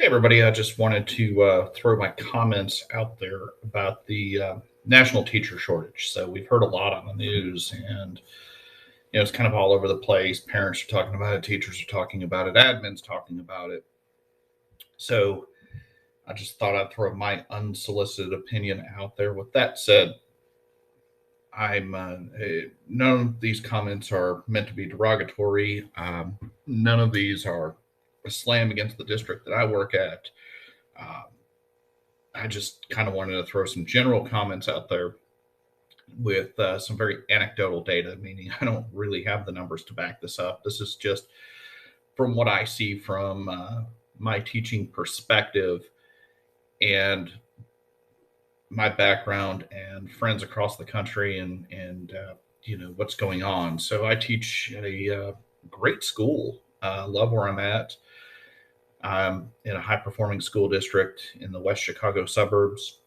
Everybody. I just wanted to throw my comments out there about the national teacher shortage. So we've heard a lot on the news, and it's kind of all over the place. Parents are talking about it, teachers are talking about it, admins talking about it. So I just thought I'd throw my unsolicited opinion out there. With that said, I'm none of these comments are meant to be derogatory. None of these are a slam against the district that I work at. Um, I just kind of wanted to throw some general comments out there with some very anecdotal data, meaning I don't really have the numbers to back this up. This is just from what I see from my teaching perspective and my background and friends across the country and what's going on. So I teach at a great school. Love where I'm at. I'm in a high performing school district in the West Chicago suburbs.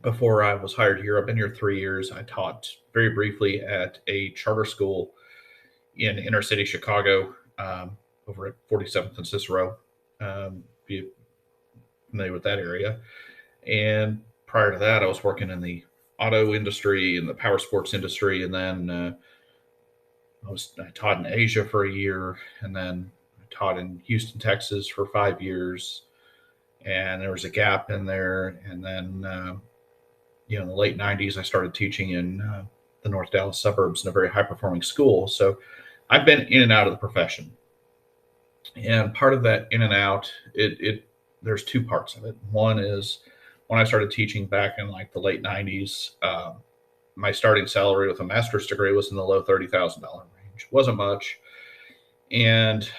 Before I was hired here, I've been here 3 years. I taught very briefly at a charter school in inner city Chicago, over at 47th and Cicero. If you're familiar with that area. And prior to that, I was working in the auto industry and the power sports industry. And then I taught in Asia for a year. And then I taught in Houston, Texas for 5 years. And there was a gap in there. And then in the late 90s, I started teaching in the North Dallas suburbs in a very high performing school. So I've been in and out of the profession. And part of that in and out, there's two parts of it. One is when I started teaching back in like the late 90s, my starting salary with a master's degree was in the low $30,000 range. It wasn't much. And,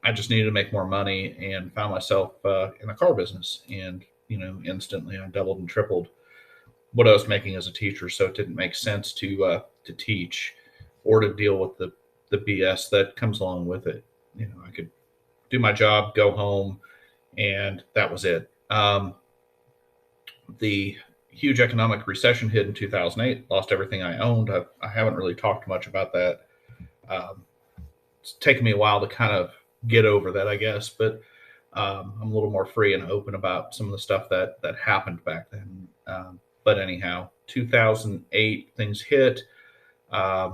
I just needed to make more money and found myself in the car business. And instantly I doubled and tripled what I was making as a teacher. So it didn't make sense to teach or to deal with the BS that comes along with it. I could do my job, go home, and that was it. The huge economic recession hit in 2008, lost everything I owned. I haven't really talked much about that. It's taken me a while to kind of get over that, I guess, but I'm a little more free and open about some of the stuff that happened back then. But anyhow, 2008 things hit. I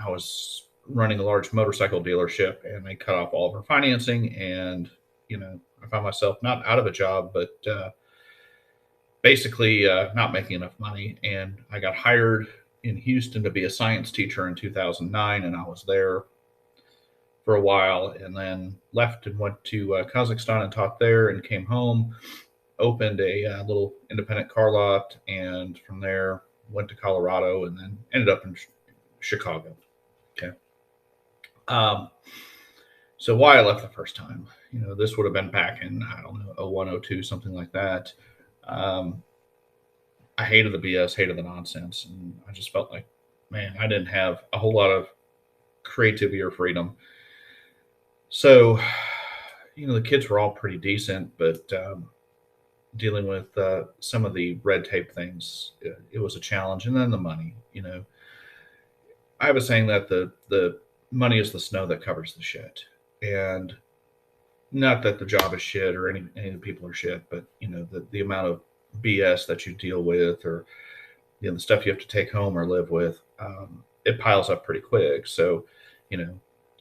was running a large motorcycle dealership, and they cut off all of our financing, and I found myself not out of a job, but basically not making enough money. And I got hired in Houston to be a science teacher in 2009, and I was there for a while, and then left and went to Kazakhstan and taught there, and came home, opened a little independent car lot, and from there went to Colorado, and then ended up in Chicago. Okay. So why I left the first time, this would have been back in, I don't know, 01, 02, something like that. I hated the BS, hated the nonsense. And I just felt like, man, I didn't have a whole lot of creativity or freedom. So, the kids were all pretty decent, but dealing with some of the red tape things, it was a challenge. And then the money, I have a saying that the money is the snow that covers the shit. And not that the job is shit or any of the people are shit, but the amount of BS that you deal with, or the stuff you have to take home or live with, it piles up pretty quick. So,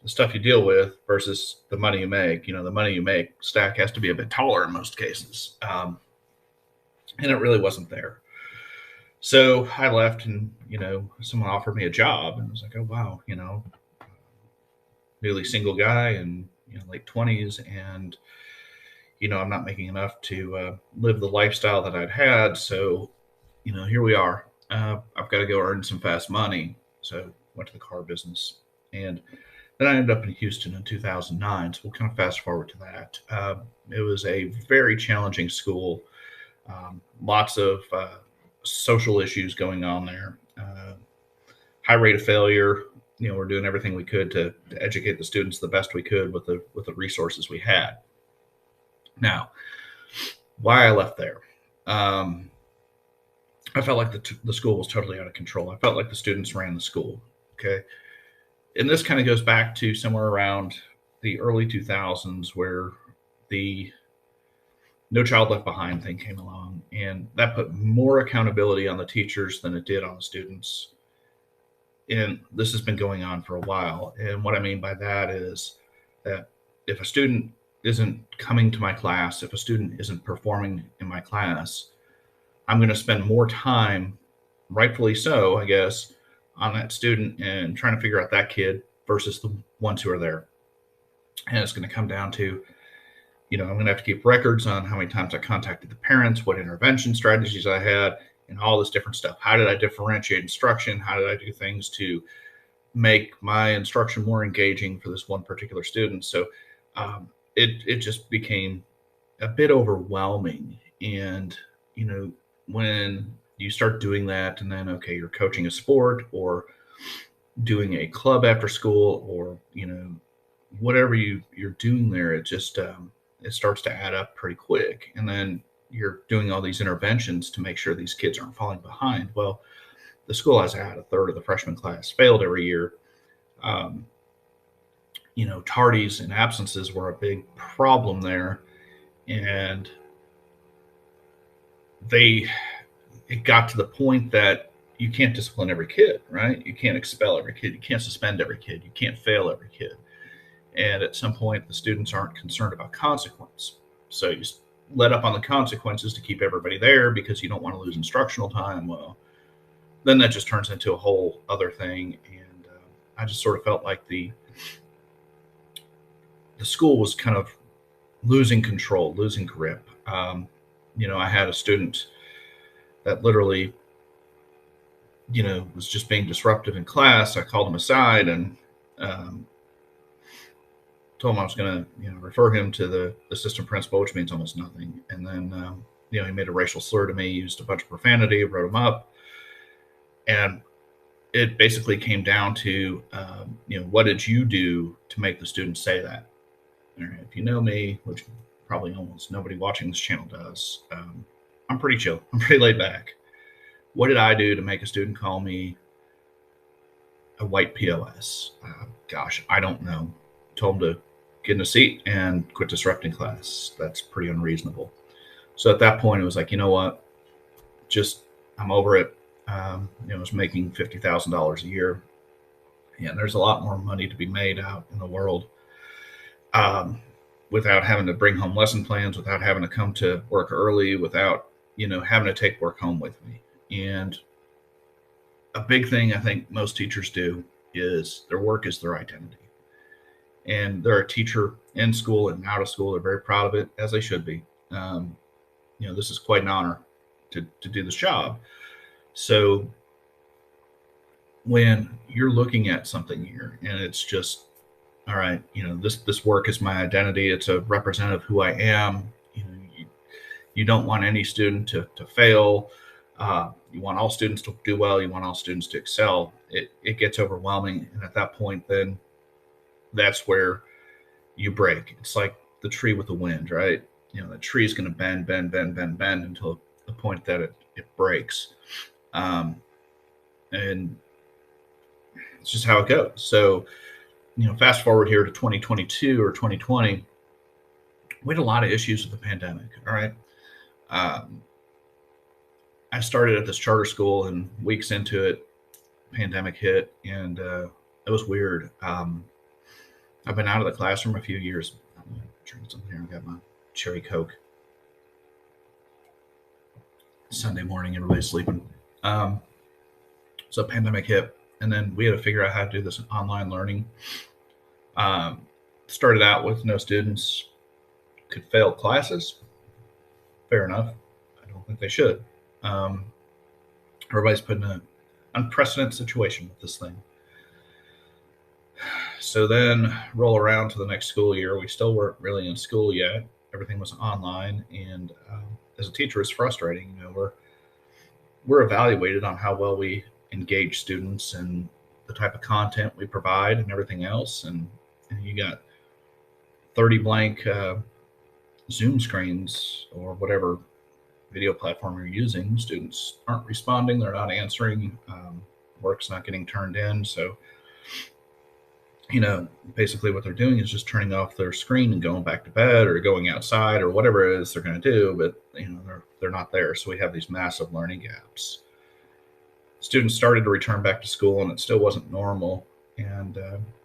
the stuff you deal with versus the money you make, the money you make stack has to be a bit taller in most cases. And it really wasn't there. So I left, and someone offered me a job, and I was like, oh wow, newly single guy and late 20s, and I'm not making enough to live the lifestyle that I'd had. So here we are. I've got to go earn some fast money. So went to the car business, and then I ended up in Houston in 2009. So we'll kind of fast forward to that. It was a very challenging school. Lots of social issues going on there. High rate of failure. We're doing everything we could to educate the students the best we could with the resources we had. Now, why I left there. I felt like the school was totally out of control. I felt like the students ran the school. Okay. And this kind of goes back to somewhere around the early 2000s, where the No Child Left Behind thing came along, and that put more accountability on the teachers than it did on the students. And this has been going on for a while. And what I mean by that is that if a student isn't coming to my class, if a student isn't performing in my class, I'm going to spend more time, rightfully so, I guess, on that student and trying to figure out that kid versus the ones who are there. And it's going to come down to, I'm going to have to keep records on how many times I contacted the parents, what intervention strategies I had, and all this different stuff. How did I differentiate instruction? How did I do things to make my instruction more engaging for this one particular student? So it just became a bit overwhelming. And, when you start doing that, and then, okay, you're coaching a sport or doing a club after school, or, whatever you're doing there, it just, it starts to add up pretty quick. And then you're doing all these interventions to make sure these kids aren't falling behind. Well, the school has had a third of the freshman class failed every year. Tardies and absences were a big problem there. And it got to the point that you can't discipline every kid, right? You can't expel every kid. You can't suspend every kid. You can't fail every kid. And at some point, the students aren't concerned about consequence. So you let up on the consequences to keep everybody there because you don't want to lose instructional time. Well, then that just turns into a whole other thing. And I just sort of felt like the school was kind of losing control, losing grip. I had a student that literally, was just being disruptive in class. I called him aside and told him I was going to, refer him to the assistant principal, which means almost nothing. And then, he made a racial slur to me, used a bunch of profanity, wrote him up. And it basically came down to, what did you do to make the student say that? If you know me, which probably almost nobody watching this channel does, I'm pretty chill. I'm pretty laid back. What did I do to make a student call me a white POS? Gosh, I don't know. Told him to get in a seat and quit disrupting class. That's pretty unreasonable. So at that point, it was like, you know what? I'm over it. I was making $50,000 a year. And there's a lot more money to be made out in the world without having to bring home lesson plans, without having to come to work early, without, having to take work home with me. And a big thing I think most teachers do is their work is their identity. And they're a teacher in school and out of school. They're very proud of it, as they should be. This is quite an honor to do this job. So when you're looking at something here and it's just, all right, this work is my identity. It's a representative of who I am. You don't want any student to fail. You want all students to do well. You want all students to excel. It gets overwhelming. And at that point, then that's where you break. It's like the tree with the wind, right? The tree is going to bend until the point that it breaks. And it's just how it goes. So, fast forward here to 2022 or 2020, we had a lot of issues with the pandemic. All right. I started at this charter school, and weeks into it, pandemic hit, and it was weird. I've been out of the classroom a few years. I'm going to drink something here. I got my cherry Coke. Sunday morning, everybody's sleeping. So pandemic hit, and then we had to figure out how to do this online learning. Started out with no students, could fail classes. Fair enough. I don't think they should. Everybody's put in an unprecedented situation with this thing. So then roll around to the next school year. We still weren't really in school yet. Everything was online. And as a teacher, it's frustrating. We're evaluated on how well we engage students and the type of content we provide and everything else. And you got 30 blank Zoom screens or whatever video platform you're using. Students aren't responding. They're not answering. Work's not getting turned in. So you know, basically what they're doing is just turning off their screen and going back to bed or going outside or whatever it is they're going to do, but you know, they're not there. So we have these massive learning gaps. Students started to return back to school, and it still wasn't normal. And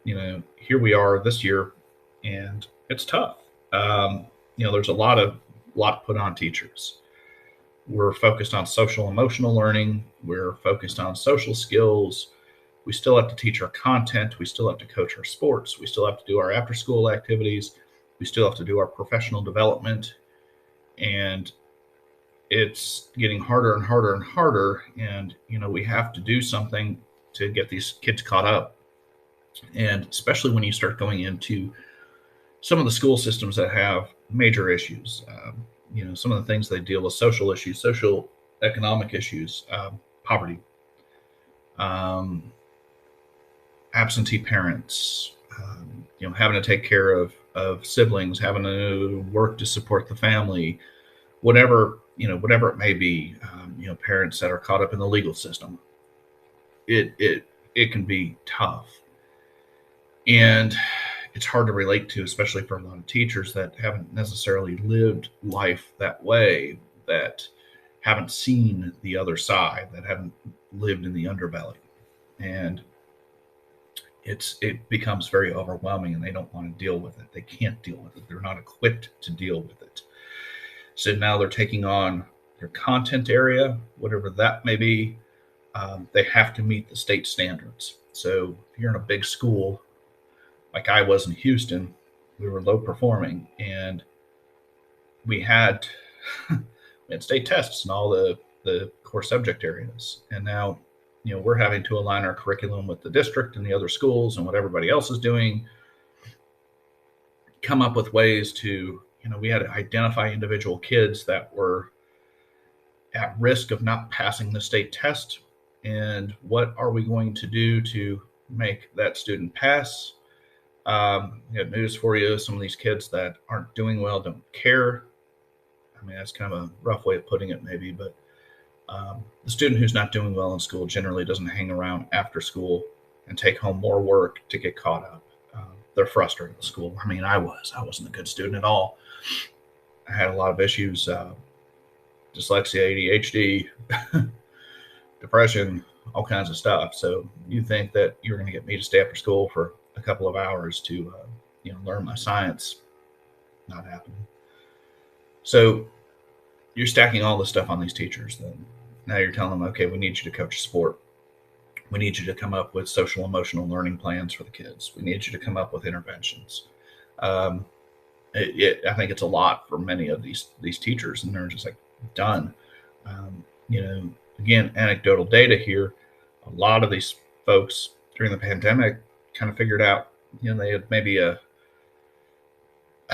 you know, here we are this year, and it's tough. You know, there's a lot put on teachers. We're focused on social emotional learning. We're focused on social skills. We still have to teach our content. We still have to coach our sports. We still have to do our after school activities. We still have to do our professional development. And it's getting harder and harder and harder. And, you know, we have to do something to get these kids caught up. And especially when you start going into some of the school systems that have major issues, you know, some of the things they deal with social issues, social economic issues, poverty, um, absentee parents, you know, having to take care of siblings, having to work to support the family, whatever, you know, whatever it may be, you know, parents that are caught up in the legal system. It can be tough, and it's hard to relate to, especially for a lot of teachers that haven't necessarily lived life that way, that haven't seen the other side, that haven't lived in the underbelly, and it becomes very overwhelming, and they don't want to deal with it. They can't deal with it. They're not equipped to deal with it. So now they're taking on their content area, whatever that may be. They have to meet the state standards. So if you're in a big school, like I was in Houston, we were low performing, and we had we had state tests in all the core subject areas. And now, you know, we're having to align our curriculum with the district and the other schools and what everybody else is doing, come up with ways to, you know, we had to identify individual kids that were at risk of not passing the state test, and what are we going to do to make that student pass. I got news for you. Some of these kids that aren't doing well don't care. I mean, that's kind of a rough way of putting it, maybe, but the student who's not doing well in school generally doesn't hang around after school and take home more work to get caught up. They're frustrated at school. I mean, I wasn't a good student at all. I had a lot of issues, dyslexia, ADHD, depression, all kinds of stuff. So you think that you're going to get me to stay after school for a couple of hours to, you know, learn my science? Not happening. So you're stacking all this stuff on these teachers. Then now you're telling them, okay, we need you to coach sport. We need you to come up with social emotional learning plans for the kids. We need you to come up with interventions. Um, I think it's a lot for many of these teachers, and they're just like done. You know, again, anecdotal data here. A lot of these folks during the pandemic kind of figured out, you know, they had maybe a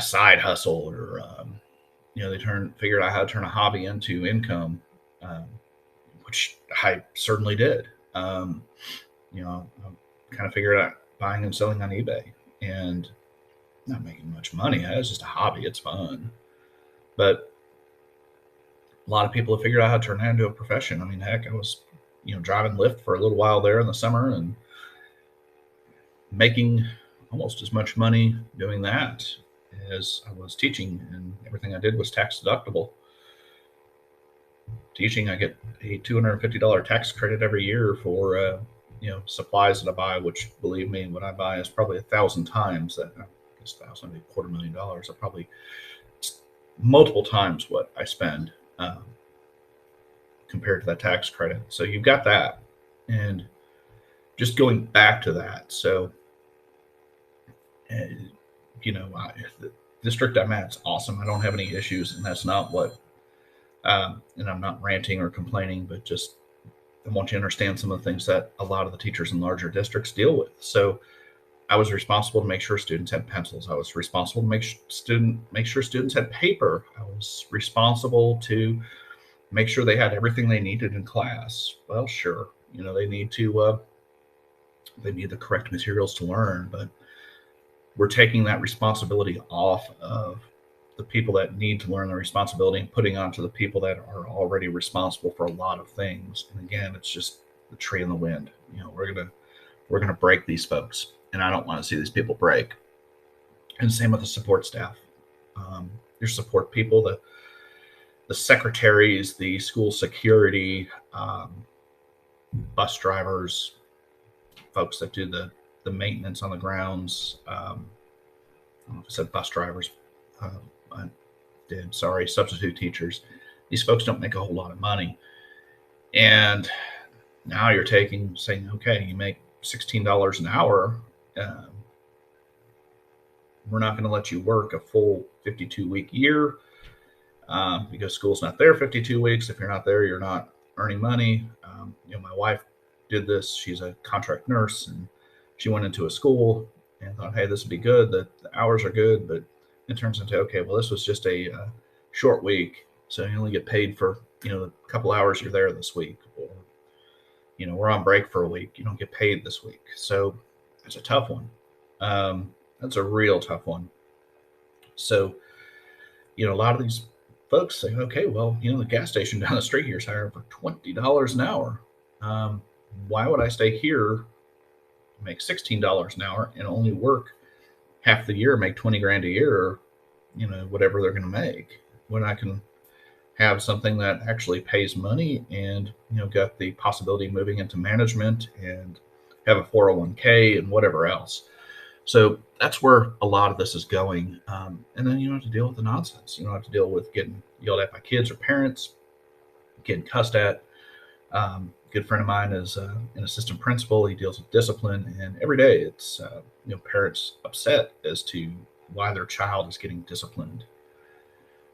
side hustle, or you know, they figured out how to turn a hobby into income, um, which I certainly did. You know, I kind of figured out buying and selling on eBay, and not making much money. It's just a hobby. It's fun. But a lot of people have figured out how to turn that into a profession. I mean, heck, I was, you know, driving Lyft for a little while there in the summer and making almost as much money doing that as I was teaching, and everything I did was tax deductible. Teaching, I get a $250 tax credit every year for you know, supplies that I buy, which, believe me, what I buy is probably 1,000 times that. I guess 1,000, maybe $250,000. I probably multiple times what I spend, compared to that tax credit. So you've got that, and just going back to that. So, uh, you know, the district I'm at is awesome. I don't have any issues, and that's not what. And I'm not ranting or complaining, but just I want you to understand some of the things that a lot of the teachers in larger districts deal with. So I was responsible to make sure students had pencils. I was responsible to make sure students had paper. I was responsible to make sure they had everything they needed in class. Well, sure, you know, they need the correct materials to learn, but we're taking that responsibility off of the people that need to learn the responsibility and putting onto the people that are already responsible for a lot of things. And again, it's just the tree in the wind. You know, we're gonna break these folks. and I don't want to see these people break. And same with the support staff. Your support people, the secretaries, the school security, bus drivers, folks that do the maintenance on the grounds. I don't know if I said bus drivers. I did. Sorry, substitute teachers. These folks don't make a whole lot of money, and now you're saying, okay, you make $16 an hour. Um, we're not going to let you work a full 52-week year because school's not there 52 weeks. If you're not there, you're not earning money. My wife did this. She's a contract nurse, and she went into a school and thought, hey, this would be good. The hours are good, but it turns into, okay, well, this was just a short week, so you only get paid for the couple hours you're there this week, or we're on break for a week. You don't get paid this week, so it's a tough one. That's a real tough one. So, a lot of these folks say, okay, well, the gas station down the street here is hiring for $20 an hour. Why would I stay here, make $16 an hour, and only work half the year, make 20 grand a year, or, whatever they're going to make, when I can have something that actually pays money and, got the possibility of moving into management and have a 401k and whatever else. So that's where a lot of this is going. And then you don't have to deal with the nonsense. You don't have to deal with getting yelled at by kids or parents, getting cussed at. A good friend of mine is an assistant principal. He deals with discipline, and every day it's parents upset as to why their child is getting disciplined.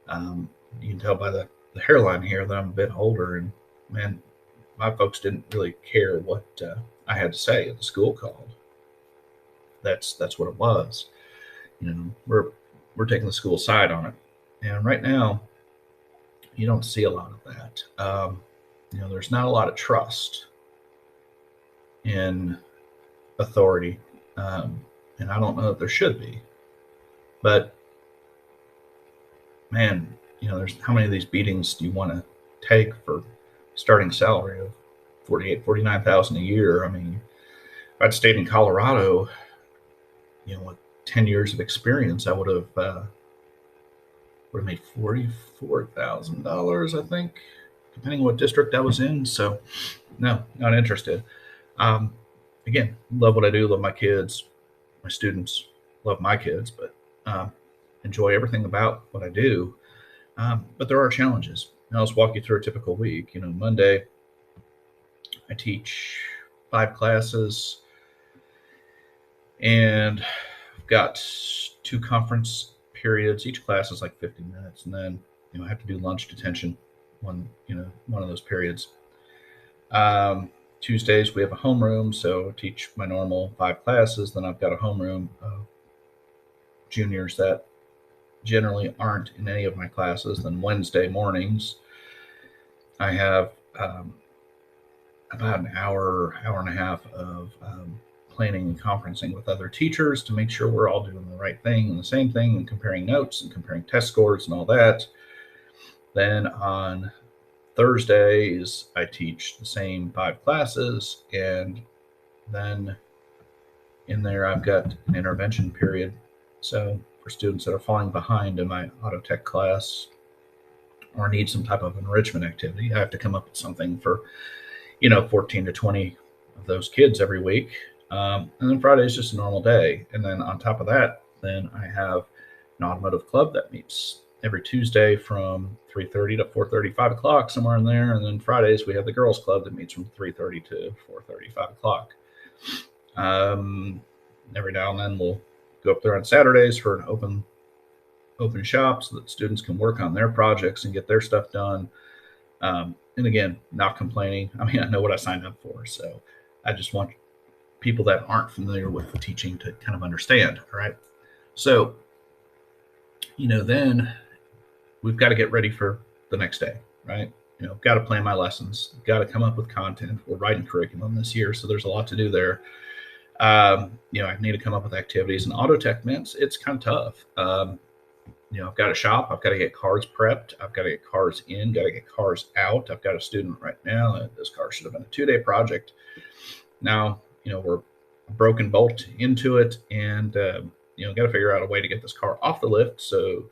You can tell by the hairline here that I'm a bit older, and man, my folks didn't really care what I had to say at the school called. That's what it was. We're taking the school side on it, and right now, you don't see a lot of that. There's not a lot of trust in authority, and I don't know if there should be. But man, there's how many of these beatings do you want to take for starting salary of 49,000 a year? I mean, if I'd stayed in Colorado, with 10 years of experience, I would have made $44,000, I think, depending on what district I was in. So, no, not interested. Again, love what I do, love my kids, my students, love my kids, but enjoy everything about what I do. But there are challenges. Now, let's walk you through a typical week. Monday, I teach 5 classes, and I've got 2 conference periods. Each class is like 50 minutes, and then I have to do lunch detention one of those periods. Tuesdays we have a homeroom, so I teach my normal 5 classes. Then I've got a homeroom of juniors that generally aren't in any of my classes. Then Wednesday mornings, I have about an hour and a half of planning and conferencing with other teachers to make sure we're all doing the right thing and the same thing, and comparing notes and comparing test scores and all that. Then on Thursdays, I teach the same 5 classes, and then in there I've got an intervention period. So for students that are falling behind in my auto tech class or need some type of enrichment activity, I have to come up with something for 14 to 20 of those kids every week. And then Friday is just a normal day. And then on top of that, then I have an automotive club that meets every Tuesday from 3:30 to 4:30, 5 o'clock, somewhere in there. And then Fridays, we have the girls club that meets from 3:30 to 4:30, 5 o'clock. Every now and then we'll go up there on Saturdays for an open shop so that students can work on their projects and get their stuff done. And again, not complaining. I mean, I know what I signed up for, so I just want people that aren't familiar with the teaching to kind of understand. All right. So, then we've got to get ready for the next day, right? Got to plan my lessons, got to come up with content. We're writing curriculum this year, so there's a lot to do there. I need to come up with activities, and auto tech means it's kind of tough. I've got to shop. I've got to get cars prepped. I've got to get cars in, got to get cars out. I've got a student right now that this car should have been a 2-day project. Now, we're a broken bolt into it, and got to figure out a way to get this car off the lift so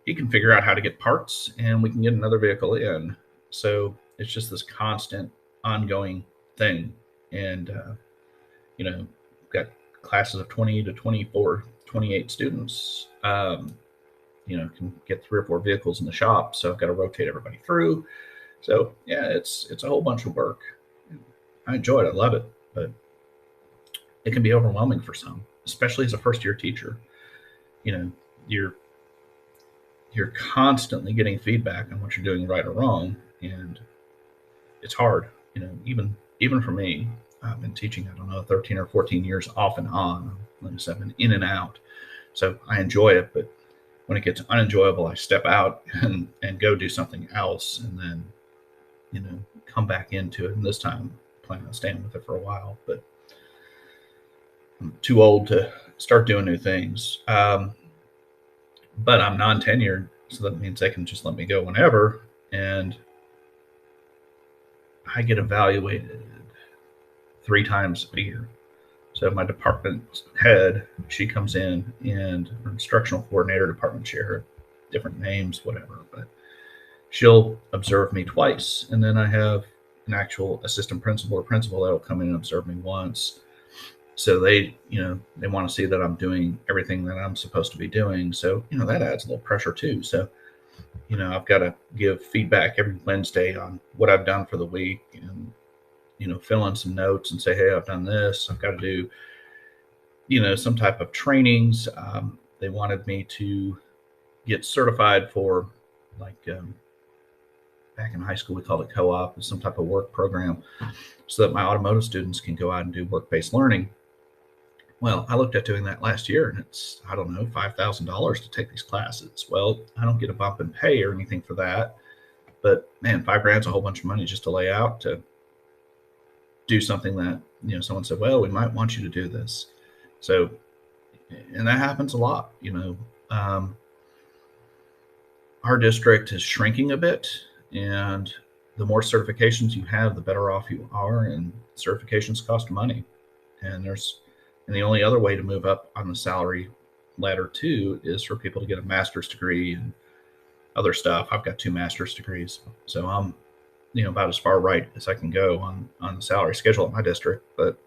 he can figure out how to get parts and we can get another vehicle in. So it's just this constant, ongoing thing. And, got classes of 20 to 24, 28 students. Can get 3 or 4 vehicles in the shop. So I've got to rotate everybody through. So yeah, it's a whole bunch of work. I enjoy it. I love it, but it can be overwhelming for some, especially as a first year teacher. You're constantly getting feedback on what you're doing right or wrong, and it's hard. Even for me, I've been teaching, I don't know, 13 or 14 years off and on. Like I said, I've been in and out, so I enjoy it. But when it gets unenjoyable, I step out and go do something else, and then come back into it. And this time, I plan on staying with it for a while, but I'm too old to start doing new things. But I'm non-tenured, so that means they can just let me go whenever. And I get evaluated 3 times a year. So my department head, she comes in, and instructional coordinator, department chair, different names, whatever, but she'll observe me twice. And then I have an actual assistant principal or principal that'll come in and observe me once. So they want to see that I'm doing everything that I'm supposed to be doing. So, that adds a little pressure too. So, I've got to give feedback every Wednesday on what I've done for the week, and, fill in some notes and say, hey, I've done this. I've got to do, some type of trainings. They wanted me to get certified for, like, back in high school, we called it co-op, some type of work program, so that my automotive students can go out and do work-based learning. Well, I looked at doing that last year, and it's, I don't know, $5,000 to take these classes. Well, I don't get a bump in pay or anything for that, but man, $5,000's a whole bunch of money just to lay out to do something that, someone said, well, we might want you to do this. So, and that happens a lot. Our district is shrinking a bit, and the more certifications you have, the better off you are, and certifications cost money. And the only other way to move up on the salary ladder too is for people to get a master's degree and other stuff. I've got 2 master's degrees, so I'm, about as far right as I can go on the salary schedule at my district. But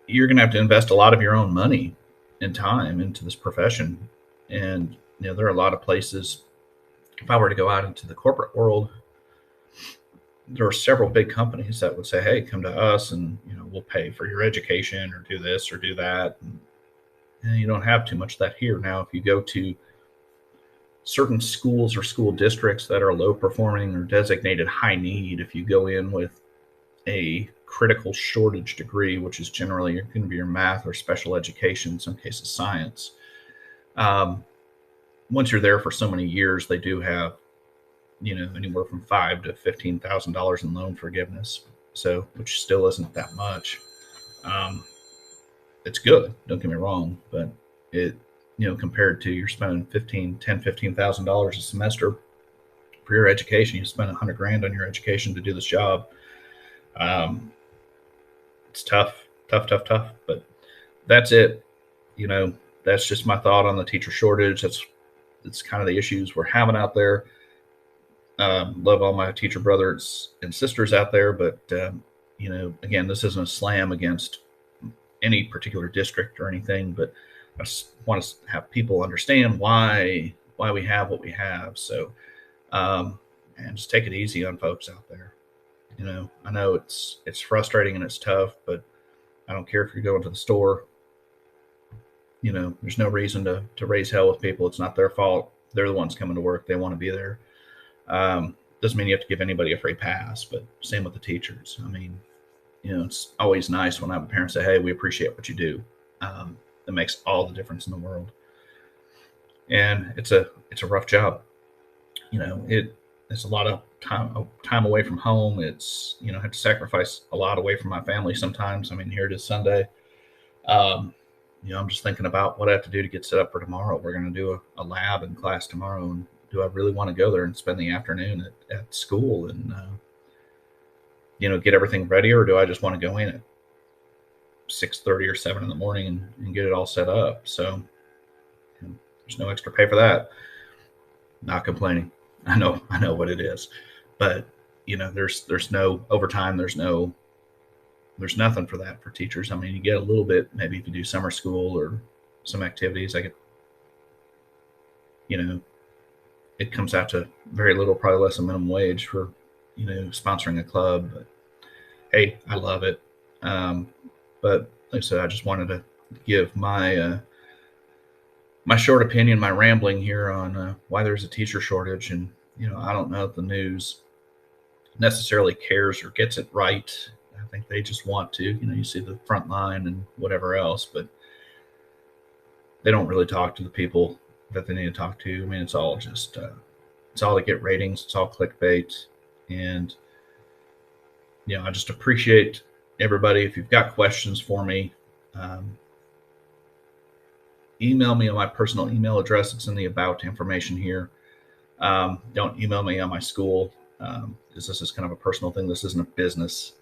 you're going to have to invest a lot of your own money and time into this profession. And, there are a lot of places, if I were to go out into the corporate world, there are several big companies that would say, hey, come to us and, we'll pay for your education or do this or do that. And you don't have too much of that here. Now, if you go to certain schools or school districts that are low performing or designated high need, if you go in with a critical shortage degree, which is generally going to be your math or special education, in some cases science, once you're there for so many years, they do have, anywhere from $5,000 to $15,000 in loan forgiveness. So, which still isn't that much. It's good, don't get me wrong, but it, compared to you're spending $15,000 a semester for your education, you spend $100,000 on your education to do this job. It's tough, but that's it. That's just my thought on the teacher shortage. That's kind of the issues we're having out there. Love all my teacher brothers and sisters out there, but again, this isn't a slam against any particular district or anything, but I just want to have people understand why we have what we have. So, and just take it easy on folks out there. I know it's frustrating and it's tough, but I don't care if you're going to the store. There's no reason to raise hell with people. It's not their fault. They're the ones coming to work. They want to be there. Doesn't mean you have to give anybody a free pass, but same with the teachers. I mean, it's always nice when I have a parent say, hey, we appreciate what you do. That makes all the difference in the world. And it's a rough job. It's a lot of time away from home. It's, I have to sacrifice a lot away from my family sometimes. I mean, here it is Sunday. I'm just thinking about what I have to do to get set up for tomorrow. We're going to do a lab in class tomorrow. And do I really want to go there and spend the afternoon at school and, get everything ready, or do I just want to go in it? 6:30 or 7 in the morning and get it all set up. So there's no extra pay for that. Not complaining. I know what it is, but there's no overtime. There's nothing for that for teachers. I mean, you get a little bit maybe if you do summer school or some activities. I get, it comes out to very little, probably less than minimum wage for sponsoring a club. But hey, I love it. But like I said, I just wanted to give my my short opinion, my rambling here on why there's a teacher shortage. And I don't know if the news necessarily cares or gets it right. I think they just want to. You see the front line and whatever else, but they don't really talk to the people that they need to talk to. I mean, it's all just it's all to get ratings. It's all clickbait, and I just appreciate everybody. If you've got questions for me, email me on my personal email address. It's in the about information here. Don't email me on my school, because this is kind of a personal thing. This isn't a business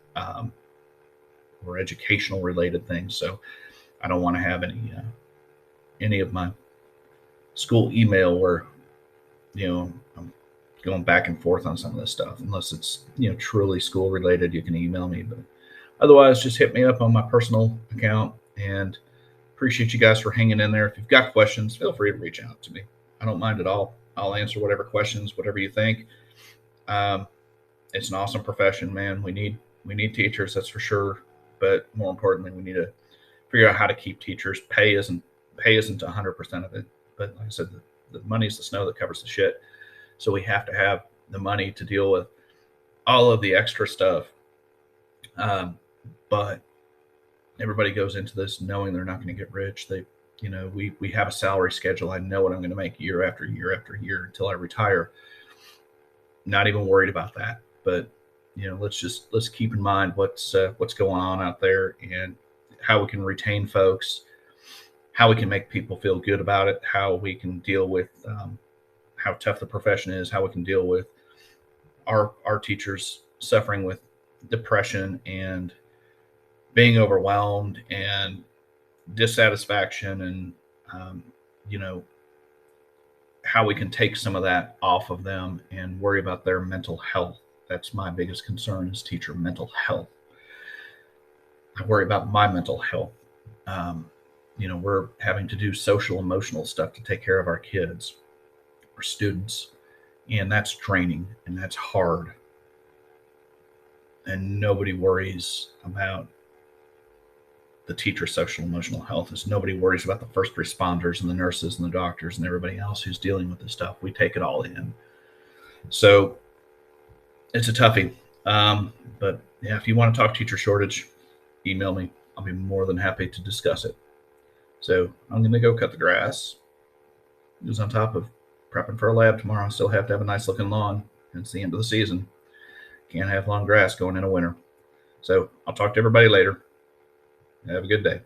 or educational related thing. So I don't want to have any of my school email where I'm going back and forth on some of this stuff. Unless it's truly school related, you can email me. But otherwise, just hit me up on my personal account. And appreciate you guys for hanging in there. If you've got questions, feel free to reach out to me. I don't mind at all. I'll answer whatever questions, whatever you think. It's an awesome profession, man. We need teachers, that's for sure. But more importantly, we need to figure out how to keep teachers. Pay isn't 100% of it, but like I said, the money's the snow that covers the shit. So we have to have the money to deal with all of the extra stuff. But everybody goes into this knowing they're not going to get rich. We have a salary schedule. I know what I'm going to make year after year after year until I retire. Not even worried about that. But let's keep in mind what's going on out there and how we can retain folks, how we can make people feel good about it, how we can deal with how tough the profession is, how we can deal with our teachers suffering with depression and being overwhelmed and dissatisfaction, and how we can take some of that off of them and worry about their mental health. That's my biggest concern, is teacher mental health. I worry about my mental health. We're having to do social emotional stuff to take care of our kids, our students, and that's draining and that's hard. And nobody worries about the teacher social emotional health. Is nobody worries about the first responders and the nurses and the doctors and everybody else who's dealing with this stuff. We take it all in. So it's a toughie. But yeah, if you want to talk teacher shortage, email me. I'll be more than happy to discuss it. So I'm going to go cut the grass. It was on top of prepping for a lab tomorrow. I still have to have a nice looking lawn. It's the end of the season. Can't have long grass going into winter. So I'll talk to everybody later. Have a good day.